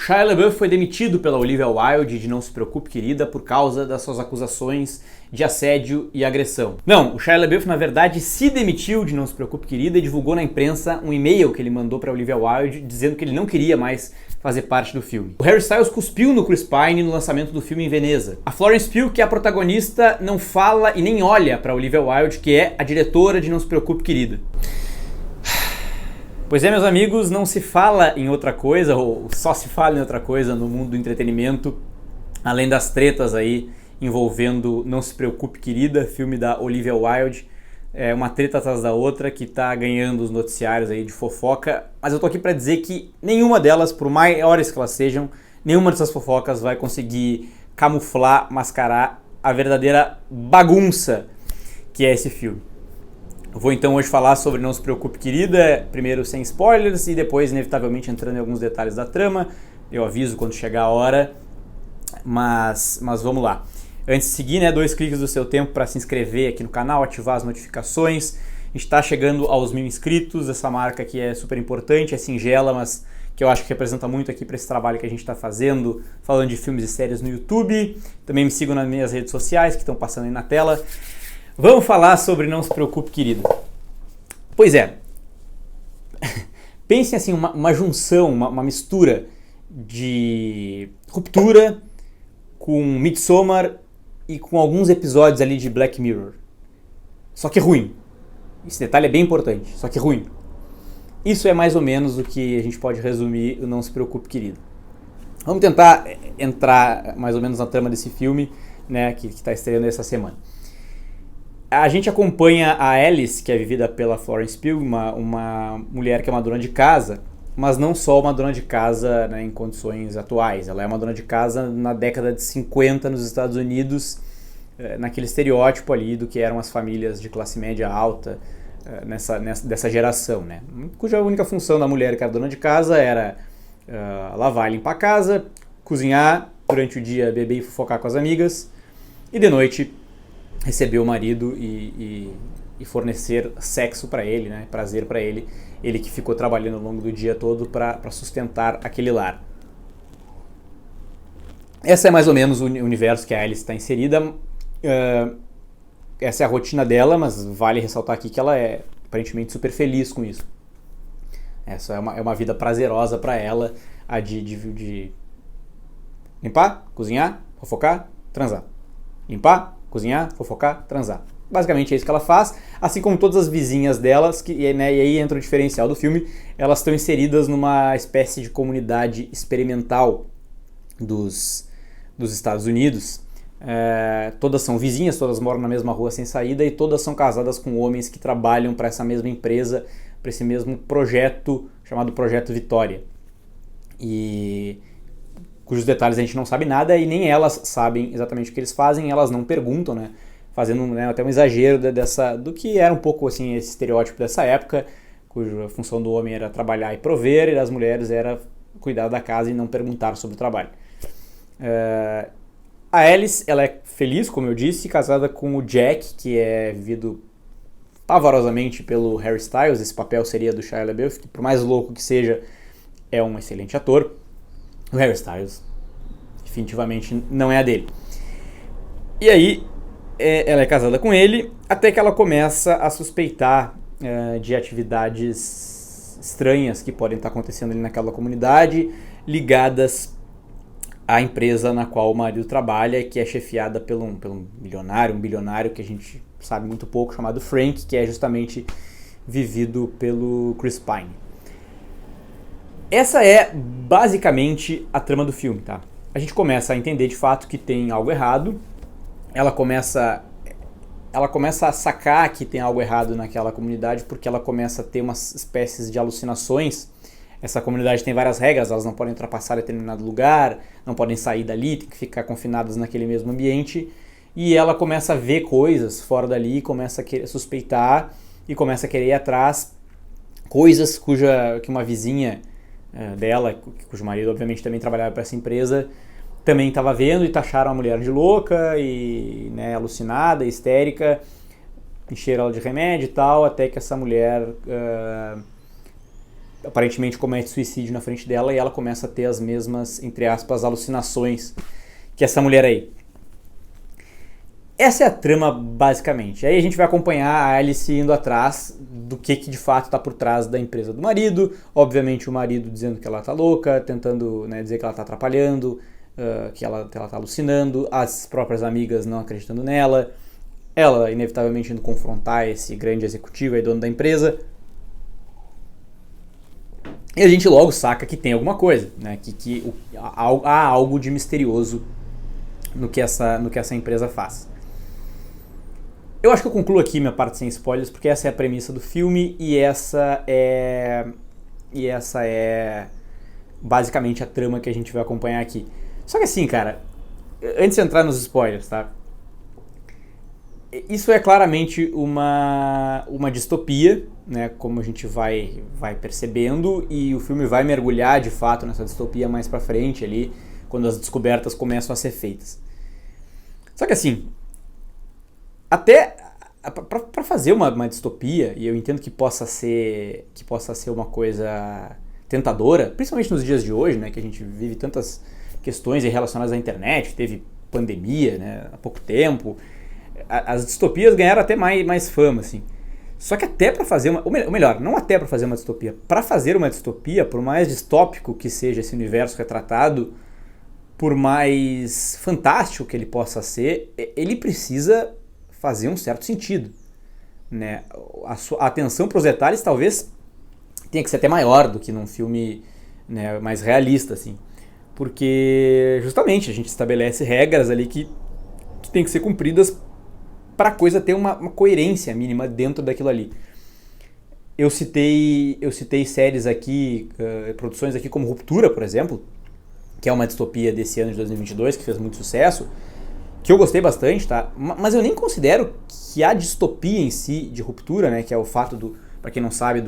Shia LaBeouf foi demitido pela Olivia Wilde de Não Se Preocupe Querida por causa das suas acusações de assédio e agressão. Não, o Shia LaBeouf na verdade se demitiu de Não Se Preocupe Querida e divulgou na imprensa um e-mail que ele mandou para Olivia Wilde dizendo que ele não queria mais fazer parte do filme. O Harry Styles cuspiu no Chris Pine no lançamento do filme em Veneza. A Florence Pugh, que é a protagonista, não fala e nem olha para Olivia Wilde, que é a diretora de Não Se Preocupe Querida. Pois é, meus amigos, não se fala em outra coisa, ou só se fala em outra coisa no mundo do entretenimento, além das tretas aí envolvendo Não Se Preocupe Querida, filme da Olivia Wilde. É uma treta atrás da outra que tá ganhando os noticiários aí de fofoca, mas eu tô aqui para dizer que nenhuma delas, por maiores que elas sejam, nenhuma dessas fofocas vai conseguir camuflar, mascarar a verdadeira bagunça que é esse filme. Eu vou então hoje falar sobre Não Se Preocupe Querida, primeiro sem spoilers e depois inevitavelmente entrando em alguns detalhes da trama. Eu aviso quando chegar a hora, mas vamos lá. Antes de seguir, 2 cliques do seu tempo para se inscrever aqui no canal, ativar as notificações. A gente está chegando aos 1000 inscritos, essa marca aqui é super importante, é singela, mas que eu acho que representa muito aqui para esse trabalho que a gente está fazendo, falando de filmes e séries no YouTube. Também me sigam nas minhas redes sociais que estão passando aí na tela. Vamos falar sobre Não Se Preocupe Querida. Pois é, pensem assim, uma junção, uma mistura de Ruptura com Midsommar e com alguns episódios ali de Black Mirror. Só que ruim. Esse detalhe é bem importante, só que ruim. Isso é mais ou menos o que a gente pode resumir o Não Se Preocupe Querida. Vamos tentar entrar mais ou menos na trama desse filme, que está estreando essa semana. A gente acompanha a Alice, que é vivida pela Florence Pugh, uma mulher que é uma dona de casa, mas não só uma dona de casa em condições atuais. Ela é uma dona de casa na década de 50 nos Estados Unidos, naquele estereótipo ali do que eram as famílias de classe média alta dessa geração, cuja única função da mulher que era dona de casa era lavar e limpar a casa, cozinhar, durante o dia beber e fofocar com as amigas, e de noite receber o marido e fornecer sexo para ele, prazer para ele que ficou trabalhando ao longo do dia todo para sustentar aquele lar. Essa é mais ou menos o universo que a Alice está inserida. Essa é a rotina dela, mas vale ressaltar aqui que ela é aparentemente super feliz com isso. Essa é uma vida prazerosa para ela, a de limpar, cozinhar, fofocar, transar. Limpar, cozinhar, fofocar, transar. Basicamente é isso que ela faz, assim como todas as vizinhas delas, e aí entra o diferencial do filme, elas estão inseridas numa espécie de comunidade experimental dos Estados Unidos. Todas são vizinhas, todas moram na mesma rua sem saída e todas são casadas com homens que trabalham para essa mesma empresa, para esse mesmo projeto chamado Projeto Vitória. E cujos detalhes a gente não sabe nada e nem elas sabem exatamente o que eles fazem, elas não perguntam, fazendo até um exagero do que era um pouco assim esse estereótipo dessa época, cuja função do homem era trabalhar e prover e das mulheres era cuidar da casa e não perguntar sobre o trabalho. A Alice, ela é feliz, como eu disse, casada com o Jack, que é vivido pavorosamente pelo Harry Styles. Esse papel seria do Shia LaBeouf, que por mais louco que seja, é um excelente ator. O Harry Styles definitivamente não é a dele. E aí, ela é casada com ele, até que ela começa a suspeitar de atividades estranhas que podem estar acontecendo ali naquela comunidade, ligadas à empresa na qual o marido trabalha, que é chefiada pelo um bilionário que a gente sabe muito pouco, chamado Frank, que é justamente vivido pelo Chris Pine. Essa é basicamente a trama do filme, tá? A gente começa a entender de fato que tem algo errado, ela começa a sacar que tem algo errado naquela comunidade porque ela começa a ter umas espécies de alucinações. Essa comunidade tem várias regras, elas não podem ultrapassar determinado lugar, não podem sair dali, tem que ficar confinadas naquele mesmo ambiente. E ela começa a ver coisas fora dali, começa a querer suspeitar e começa a querer ir atrás, coisas que uma vizinha dela, cujo marido obviamente também trabalhava para essa empresa, também estava vendo e taxaram a mulher de louca e alucinada, histérica, encheram ela de remédio e tal, até que essa mulher aparentemente comete suicídio na frente dela e ela começa a ter as mesmas, entre aspas, alucinações que essa mulher aí. Essa é a trama, basicamente. Aí a gente vai acompanhar a Alice indo atrás do que de fato está por trás da empresa do marido. Obviamente o marido dizendo que ela tá louca, tentando, né, dizer que ela tá atrapalhando, que ela tá alucinando, as próprias amigas não acreditando nela, ela inevitavelmente indo confrontar esse grande executivo aí, dono da empresa. E a gente logo saca que tem alguma coisa, né, há algo de misterioso no que essa empresa faz. Eu acho que eu concluo aqui minha parte sem spoilers, porque essa é a premissa do filme e essa é basicamente a trama que a gente vai acompanhar aqui. Só que assim, cara, antes de entrar nos spoilers, tá? Isso é claramente uma distopia, né, como a gente vai percebendo, e o filme vai mergulhar de fato nessa distopia mais pra frente ali, quando as descobertas começam a ser feitas. Só que assim, até para fazer uma distopia, e eu entendo que possa ser uma coisa tentadora, principalmente nos dias de hoje, né, que a gente vive tantas questões relacionadas à internet, teve pandemia, né, há pouco tempo, as distopias ganharam até mais fama, assim. Só que até para fazer ou melhor, não até para fazer uma distopia, para fazer uma distopia, por mais distópico que seja esse universo retratado, por mais fantástico que ele possa ser, ele precisa fazer um certo sentido, né? A atenção para os detalhes talvez tenha que ser até maior do que num filme, né, mais realista, assim, porque justamente a gente estabelece regras ali que tem que ser cumpridas para a coisa ter uma coerência mínima dentro daquilo ali. Eu citei séries aqui, produções aqui como Ruptura, por exemplo, que é uma distopia desse ano de 2022, que fez muito sucesso, que eu gostei bastante, tá? Mas eu nem considero que a distopia em si de Ruptura, né, que é o fato pra quem não sabe,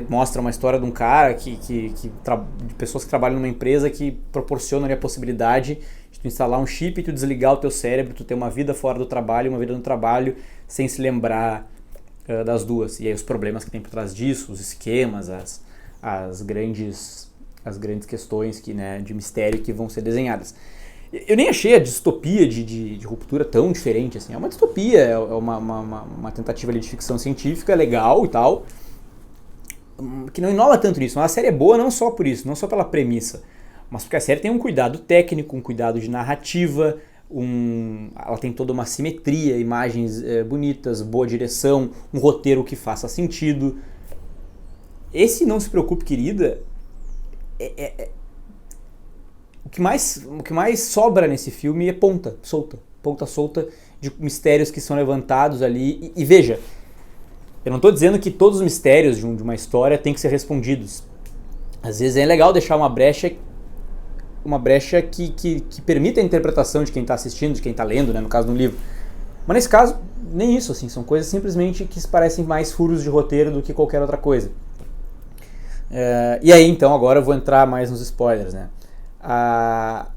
mostra uma história de um cara de pessoas que trabalham numa empresa que proporcionam ali a possibilidade de tu instalar um chip e tu desligar o teu cérebro, tu ter uma vida fora do trabalho, uma vida no trabalho, sem se lembrar das duas. E aí os problemas que tem por trás disso, os esquemas, as grandes questões né, de mistério que vão ser desenhadas. Eu nem achei a distopia de Ruptura tão diferente, assim. É uma distopia, é uma tentativa ali de ficção científica legal e tal, que não inova tanto nisso. A série é boa não só por isso, não só pela premissa, mas porque a série tem um cuidado técnico, um cuidado de narrativa, ela tem toda uma simetria, imagens bonitas, boa direção, um roteiro que faça sentido. Esse Não Se Preocupe, Querida, o que mais sobra nesse filme é ponta solta de mistérios que são levantados ali. E veja, eu não estou dizendo que todos os mistérios de uma história têm que ser respondidos. Às vezes é legal deixar uma brecha que permita a interpretação de quem está assistindo, de quem está lendo, né, no caso do livro. Mas nesse caso, nem isso, assim, são coisas simplesmente que parecem mais furos de roteiro do que qualquer outra coisa. E aí, então, agora eu vou entrar mais nos spoilers, né? A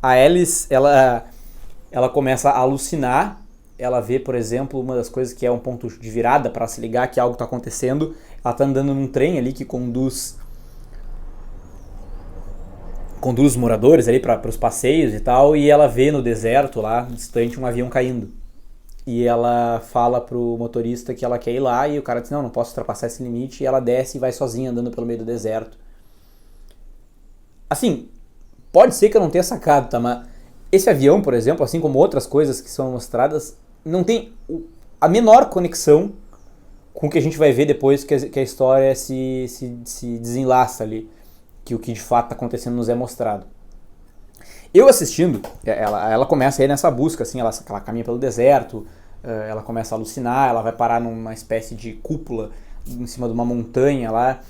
Alice, ela começa a alucinar, ela vê, por exemplo, uma das coisas que é um ponto de virada para se ligar que algo está acontecendo. Ela está andando num trem ali que conduz os moradores ali para os passeios e tal, e ela vê no deserto lá, distante, um avião caindo. E ela fala pro motorista que ela quer ir lá, e o cara diz, não posso ultrapassar esse limite, e ela desce e vai sozinha andando pelo meio do deserto. Assim, pode ser que eu não tenha sacado, tá? Mas esse avião, por exemplo, assim como outras coisas que são mostradas, não tem a menor conexão com o que a gente vai ver depois que a história se desenlaça ali, que o que de fato está acontecendo nos é mostrado. Eu assistindo, ela começa aí nessa busca, assim, ela caminha pelo deserto, ela começa a alucinar, ela vai parar numa espécie de cúpula em cima de uma montanha lá,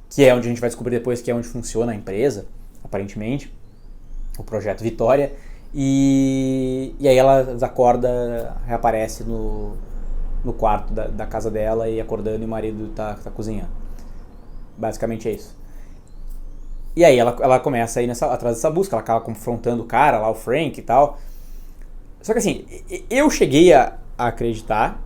que é onde a gente vai descobrir depois que é onde funciona a empresa, aparentemente, o Projeto Vitória, e aí ela desacorda, reaparece no quarto da casa dela e acordando, e o marido tá cozinhando. Basicamente é isso. E aí ela começa a ir atrás dessa busca, ela acaba confrontando o cara lá, o Frank e tal. Só que assim, eu cheguei a acreditar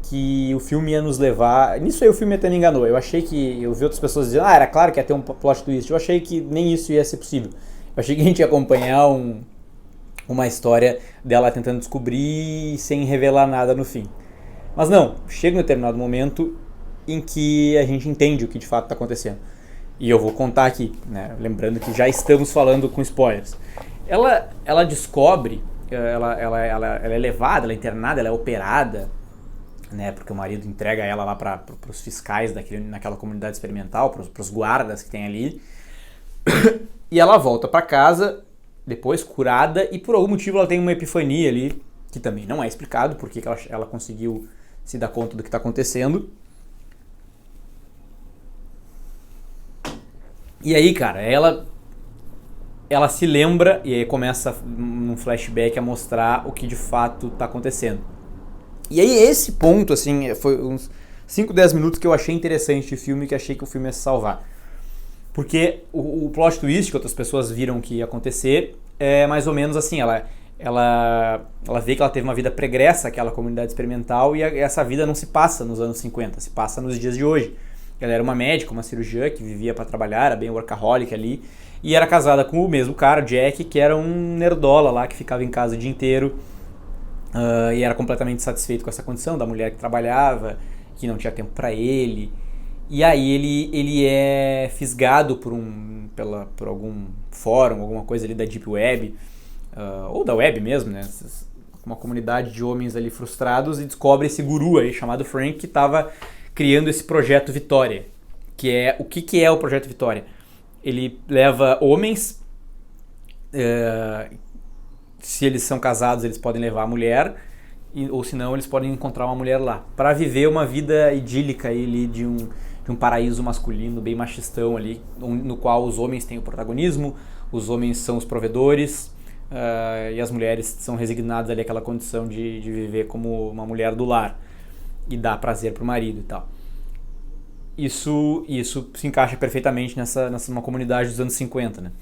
que o filme ia nos levar... Nisso aí o filme até me enganou. Eu achei que... Eu vi outras pessoas dizendo, era claro que ia ter um plot twist. Eu achei que nem isso ia ser possível. Eu achei que a gente ia acompanhar uma história dela tentando descobrir sem revelar nada no fim. Mas não, chega um determinado momento em que a gente entende o que de fato está acontecendo. E eu vou contar aqui, né? Lembrando que já estamos falando com spoilers. Ela descobre, ela é levada, ela é internada, ela é operada, né? Porque o marido entrega ela lá para os fiscais naquela comunidade experimental, para os guardas que tem ali. E ela volta para casa, depois curada, e por algum motivo ela tem uma epifania ali, que também não é explicado porque que ela conseguiu se dar conta do que está acontecendo. E aí, cara, ela se lembra e aí começa num flashback a mostrar o que de fato está acontecendo. E aí esse ponto, assim, foi uns 5, 10 minutos que eu achei interessante de filme, que achei que o filme ia se salvar. Porque o plot twist que outras pessoas viram que ia acontecer é mais ou menos assim, ela vê que ela teve uma vida pregressa, aquela comunidade experimental, e essa vida não se passa nos anos 50, se passa nos dias de hoje. Ela era uma médica, uma cirurgiã que vivia para trabalhar, era bem workaholic ali, e era casada com o mesmo cara, Jack, que era um nerdola lá, que ficava em casa o dia inteiro, e era completamente satisfeito com essa condição da mulher que trabalhava, que não tinha tempo para ele. E aí ele é fisgado por algum fórum, alguma coisa ali da Deep Web, ou da web mesmo, né? Uma comunidade de homens ali frustrados, e descobre esse guru aí chamado Frank, que estava criando esse projeto Vitória. O que é o projeto Vitória? Ele leva homens, se eles são casados eles podem levar a mulher, ou se não eles podem encontrar uma mulher lá, para viver uma vida idílica ali de um paraíso masculino bem machistão ali, no qual os homens têm o protagonismo, os homens são os provedores, e as mulheres são resignadas ali àquela condição de viver como uma mulher do lar e dar prazer pro marido e tal. Isso se encaixa perfeitamente nessa uma comunidade dos anos 50, né?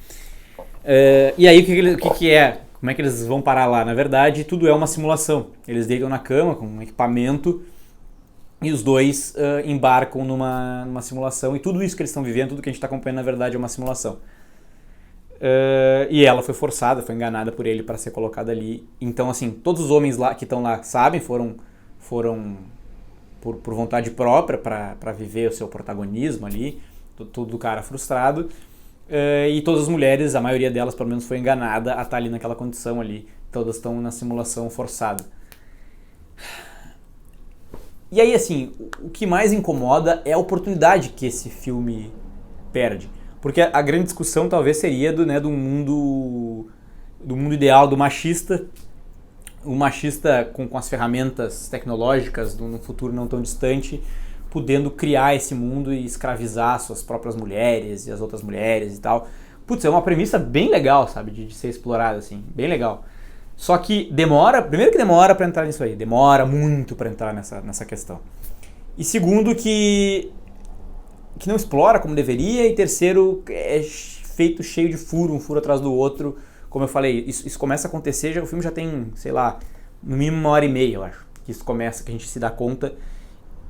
E aí o que é? Como é que eles vão parar lá? Na verdade, tudo é uma simulação. Eles deitam na cama com um equipamento e os dois embarcam numa simulação, e tudo isso que eles estão vivendo, tudo que a gente está acompanhando, na verdade, é uma simulação. E ela foi forçada, foi enganada por ele para ser colocada ali. Então, assim, todos os homens lá que estão lá sabem, foram por vontade própria para viver o seu protagonismo ali, tudo do cara frustrado. E todas as mulheres, a maioria delas pelo menos foi enganada a estar ali naquela condição ali. Todas estão na simulação forçada. E aí, assim, o que mais incomoda é a oportunidade que esse filme perde. Porque a grande discussão talvez seria do mundo ideal, do machista. O machista com as ferramentas tecnológicas no futuro não tão distante, podendo criar esse mundo e escravizar suas próprias mulheres e as outras mulheres e tal. Putz, é uma premissa bem legal, sabe, de ser explorada, assim, bem legal. Só que primeiro que demora pra entrar nisso aí, demora muito pra entrar nessa questão. E segundo que não explora como deveria, e terceiro, é feito cheio de furo, um furo atrás do outro. Como eu falei, isso começa a acontecer, o filme já tem, sei lá, no mínimo 1h30, eu acho, que isso começa, que a gente se dá conta,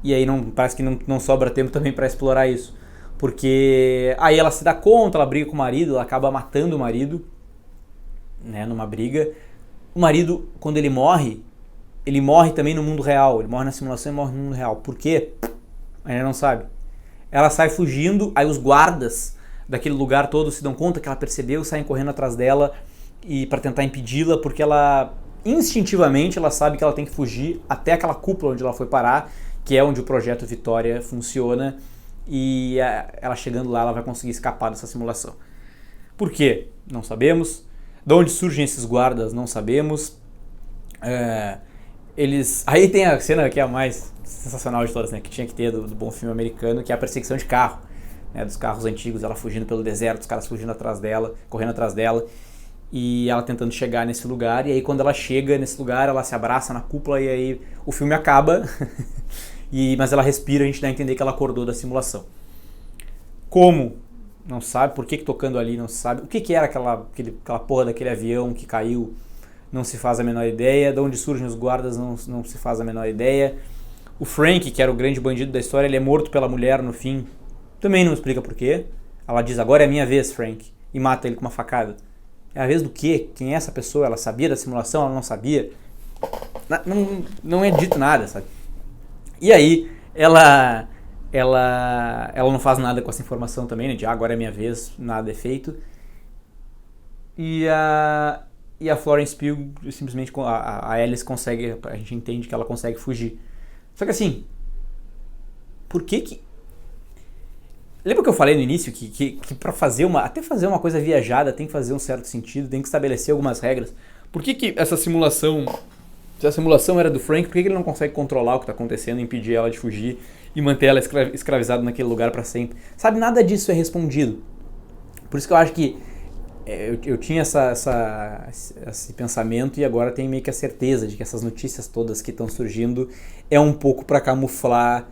e aí parece que não sobra tempo também pra explorar isso. Porque aí ela se dá conta, ela briga com o marido, ela acaba matando o marido, né, numa briga. O marido, quando ele morre também no mundo real. Ele morre na simulação e morre no mundo real. Por quê? Ainda não sabe. Ela sai fugindo, aí os guardas daquele lugar todo se dão conta que ela percebeu, saem correndo atrás dela e para tentar impedi-la, porque ela instintivamente ela sabe que ela tem que fugir até aquela cúpula onde ela foi parar, que é onde o projeto Vitória funciona, e ela chegando lá ela vai conseguir escapar dessa simulação. Por quê? Não sabemos. De onde surgem esses guardas, não sabemos. Aí tem a cena que é a mais sensacional de todas, né? Que tinha que ter do bom filme americano, que é a perseguição de carro, né? Dos carros antigos, ela fugindo pelo deserto, os caras fugindo atrás dela, correndo atrás dela, e ela tentando chegar nesse lugar. E aí quando ela chega nesse lugar, ela se abraça na cúpula, e aí o filme acaba, mas ela respira, a gente dá a entender que ela acordou da simulação. Como? Não sabe. Por que tocando ali? Não se sabe. O que era aquela porra daquele avião que caiu? Não se faz a menor ideia. De onde surgem os guardas? Não se faz a menor ideia. O Frank, que era o grande bandido da história, ele é morto pela mulher no fim. Também não explica por quê. Ela diz, agora é a minha vez, Frank. E mata ele com uma facada. É a vez do quê? Quem é essa pessoa? Ela sabia da simulação? Ela não sabia? Não é dito nada, sabe? E aí, ela não faz nada com essa informação também, né? De agora é minha vez, nada é feito. E a Florence Pugh, simplesmente, a Alice consegue, a gente entende que ela consegue fugir. Só que assim, por que... Lembra que eu falei no início que pra fazer até fazer uma coisa viajada tem que fazer um certo sentido, tem que estabelecer algumas regras. Por que essa simulação, se a simulação era do Frank, por que ele não consegue controlar o que está acontecendo, impedir ela de fugir e manter ela escravizada naquele lugar para sempre? Sabe, nada disso é respondido. Por isso que eu acho que eu tinha esse pensamento e agora tenho meio que a certeza de que essas notícias todas que estão surgindo é um pouco para camuflar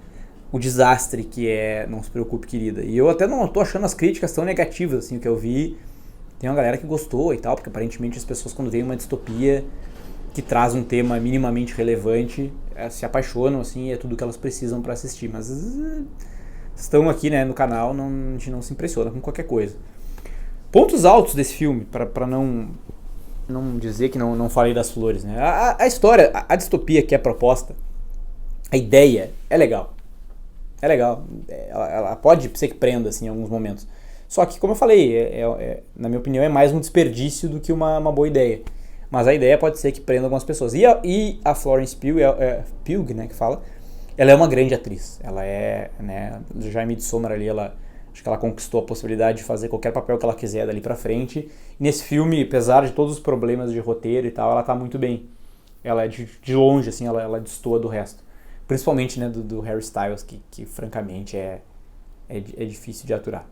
o desastre que é Não Se Preocupe, Querida. E eu até não tô achando as críticas tão negativas, assim, o que eu vi. Tem uma galera que gostou e tal, porque aparentemente as pessoas, quando veem uma distopia que traz um tema minimamente relevante, se apaixonam, assim, e é tudo que elas precisam para assistir. Mas estão aqui, né, no canal, a gente não se impressiona com qualquer coisa. Pontos altos desse filme, para não dizer que não falei das flores, né? A história, a distopia que é proposta, a ideia é legal. É legal. Ela pode ser que prenda, assim, em alguns momentos. Só que, como eu falei, na minha opinião, é mais um desperdício do que uma boa ideia. Mas a ideia pode ser que prenda algumas pessoas. E a Florence Pugh, né, que fala, ela é uma grande atriz. Ela é, né, já em Midsommar ali, acho que ela conquistou a possibilidade de fazer qualquer papel que ela quiser dali pra frente. E nesse filme, apesar de todos os problemas de roteiro e tal, ela tá muito bem. Ela é de longe, assim, ela destoa do resto. Principalmente, né, do Harry Styles, que francamente é difícil de aturar.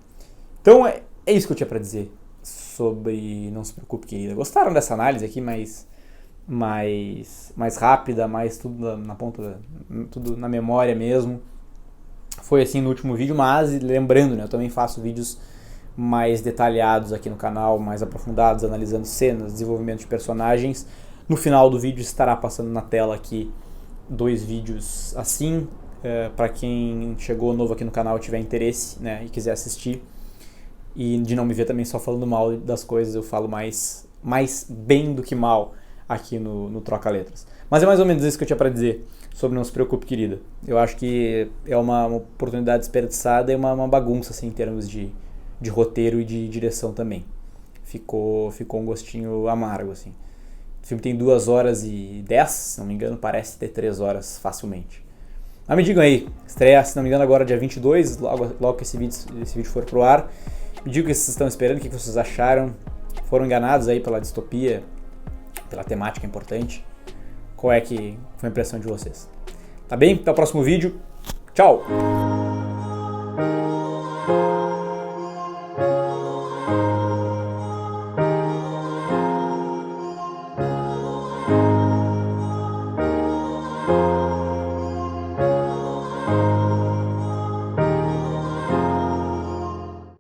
Então é isso que eu tinha pra dizer sobre Não Se Preocupe, Querida. Gostaram dessa análise aqui mais rápida, mais tudo na ponta, tudo na memória mesmo. Foi assim no último vídeo, mas lembrando, né, eu também faço vídeos mais detalhados aqui no canal, mais aprofundados, analisando cenas, desenvolvimento de personagens. No final do vídeo estará passando na tela aqui 2 vídeos assim, para quem chegou novo aqui no canal, tiver interesse, né, e quiser assistir, e de não me ver também só falando mal das coisas, eu falo mais bem do que mal aqui no Troca Letras. Mas é mais ou menos isso que eu tinha para dizer sobre Não Se Preocupe, Querida. Eu acho que é uma oportunidade desperdiçada e uma bagunça, assim, em termos de roteiro e de direção também. Ficou um gostinho amargo, assim. O filme tem 2 horas e 10, se não me engano, parece ter 3 horas facilmente. Mas me digam aí, estreia, se não me engano, agora dia 22, logo que esse vídeo for pro ar. Me digam o que vocês estão esperando, o que vocês acharam. Foram enganados aí pela distopia, pela temática importante? Qual é que foi a impressão de vocês? Tá bem? Até o próximo vídeo. Tchau!